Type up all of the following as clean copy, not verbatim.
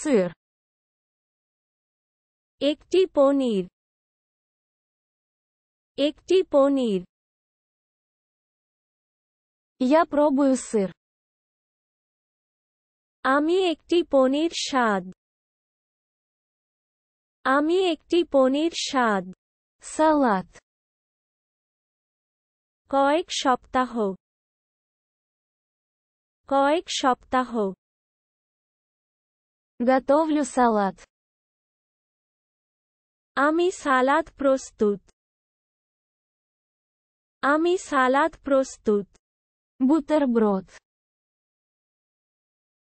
сыр. একটি পনির, একটি পনির। Я пробую сыр. আমি একটি পনির স্বাদ, আমি একটি পনির স্বাদ। Салат. কয়েক সপ্তাহ, কয়েক সপ্তাহ। Готовлю салат. আমি সালাদ প্রস্তুত, আমি সালাদ প্রস্তুত। Бутерброд.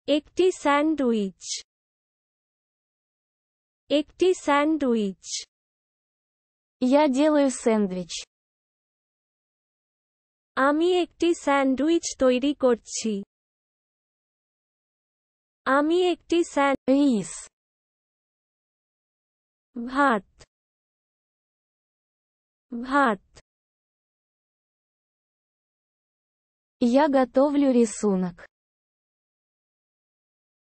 একটি স্যান্ডউইচ, একটি স্যান্ডউইচ। Я делаю сэндвич. আমি একটি স্যান্ডউইচ তৈরি করছি, আমি একটি Рис. ভাত, ভাত। Я готовлю рисунок.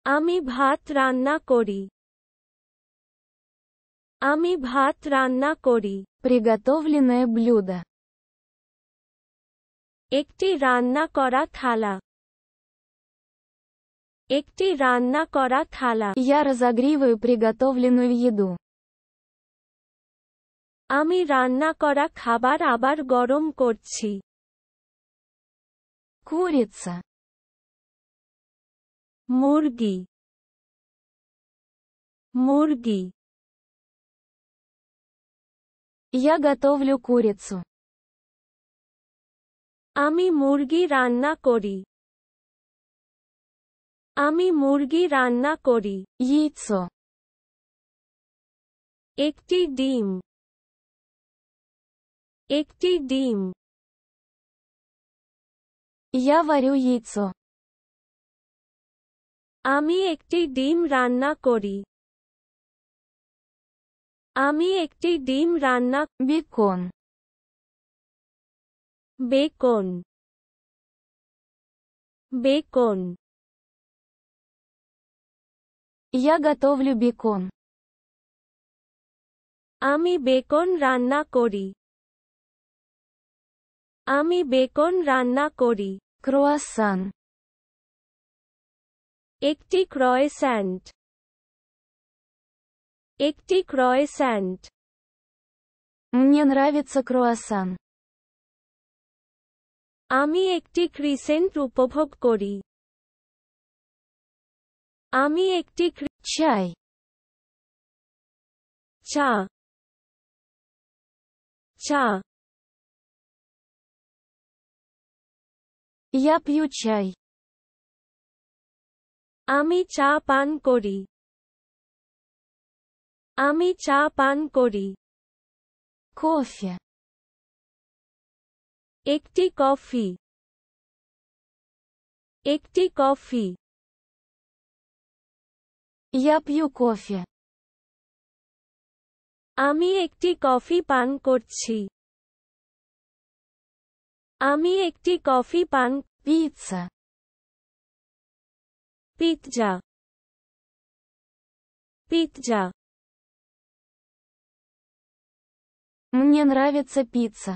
আমি ভাত রান্না করি, আমি ভাত রান্না করি। Приготовленное блюдо. একটি রান্না করা থালা, একটি রান্না করা থালা। Я разогреваю приготовленную еду. আমি রান্না করা খাবার আবার গরম করছি। Курица. মুরগি, মুরগি। Я готовлю курицу. আমি মুরগি রান্না করি, আমি মুরগি রান্না করি। Яйцо. একটি ডিম, একটি ডিম। Я варю яйцо. আমি একটি ডিম রান্না করি, আমি একটি ডিম রান্না। Бекон. Bacon, bacon. Я готовлю бекон. আমি বেকন রান্না করি, আমি বেকন রান্না করি। Круассан. একটি ক্রয়েস্যান্ট, একটি ক্রয়েস্যান্ট। Мне нравится круассан. আমি একটি ক্রিসেন্ট উপভোগ করি, আমি একটি Чай. চা, চা। Я пью чай. আমি চা পান করি, আমি চা পান করি। Кофе. একটি কফি, একটি কফি। Я пью кофе. আমি একটি কফি পান করছি, আমি একটি কফি পান। Пицца. Pizza, pizza. Мне нравится пицца.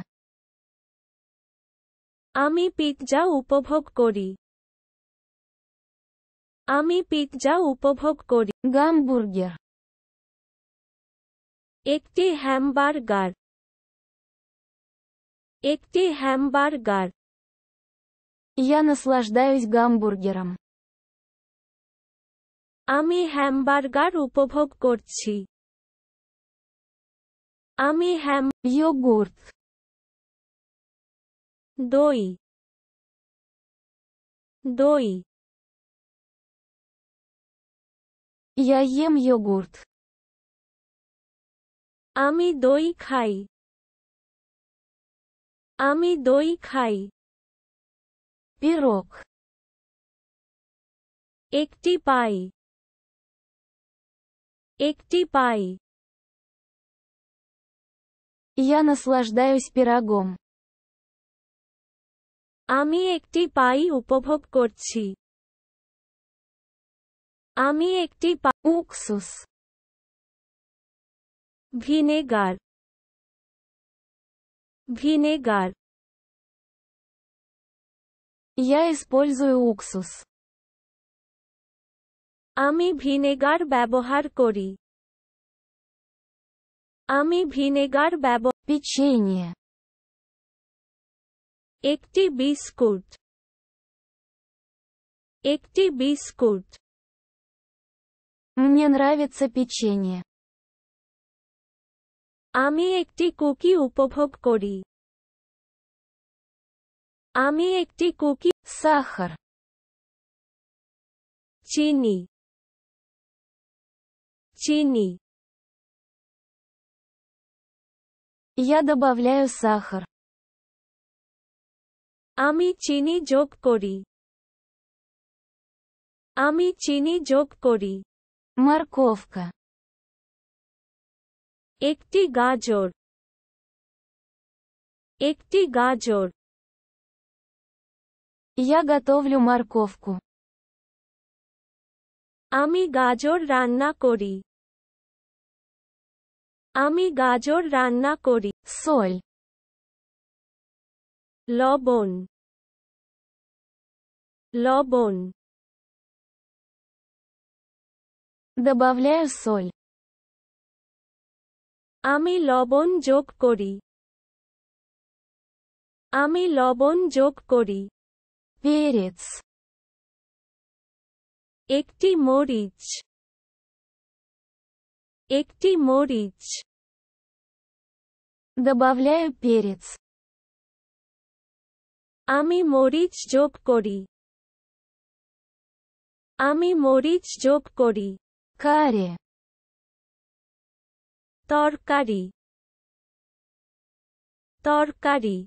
আমি পিৎজা উপভোগ করি, আমি পিৎজা উপভোগ করি। Гамбургер. একটি হ্যামবার্গার, একটি হ্যামবার্গার। Я наслаждаюсь гамбургером. আমি হ্যামবার্গার উপভোগ করছি, আমি Йогурт. দই, দই। Я ем йогурт. আমি দই খাই, আমি দই খাই। Пирог. একটি পাই, একটি পাই। Я наслаждаюсь пирогом. আমি একটি পাই উপভোগ করছি, আমি একটি Уксус. Vinegar vinegar Я использую уксус. আমি ভিনেগার ব্যবহার করি আমি ভিনেগার Печенье. একটি বিস্কুট একটি বিস্কুট Мне нравится печенье. আমি একটি কুকি উপভোগ করি আমি একটি কুকি Сахар. চিনি চিনি Я добавляю сахар. আমি চিনি যোগ করি আমি চিনি যোগ করি Морковка. একটি গাজর একটি গাজর Я готовлю морковку. আমি গাজর রান্না করি আমি গাজর রান্না করি Соль. লবণ লবণ Добавляю соль. আমি লবণ যোগ করি আমি লবণ যোগ করি Перец. একটি মরিচ একটি মরিচ Добавляю перец. আমি মরিচ যোগ করি আমি মরিচ যোগ করি Карри. তরকারি তরকারি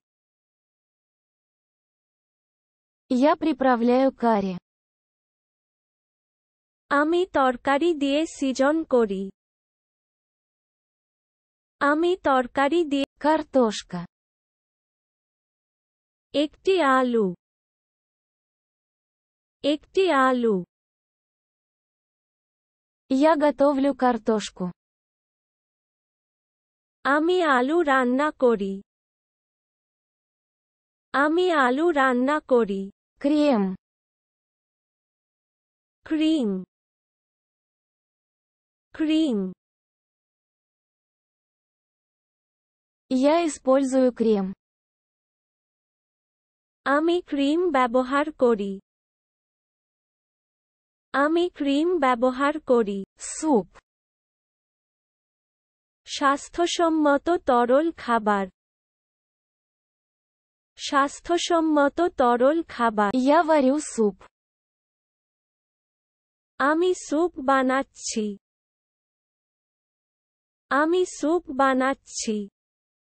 Я приправляю карри. আমি তরকারি দিয়ে সিজন করি আমি তরকারি দিয়ে Картошка. একটি আলু একটি আলু Я готовлю картошку. আমি আলু রান্না করি আমি আলু রান্না করি Крем. Cream cream Я использую крем. আমি ক্রিম ব্যবহার করি আমি ক্রিম ব্যবহার করি Суп. স্বাস্থ্যসম্মত তরল খাবার স্বাস্থ্যসম্মত তরল খাবার Я варю суп. আমি স্যুপ বানাচ্ছি আমি স্যুপ বানাচ্ছি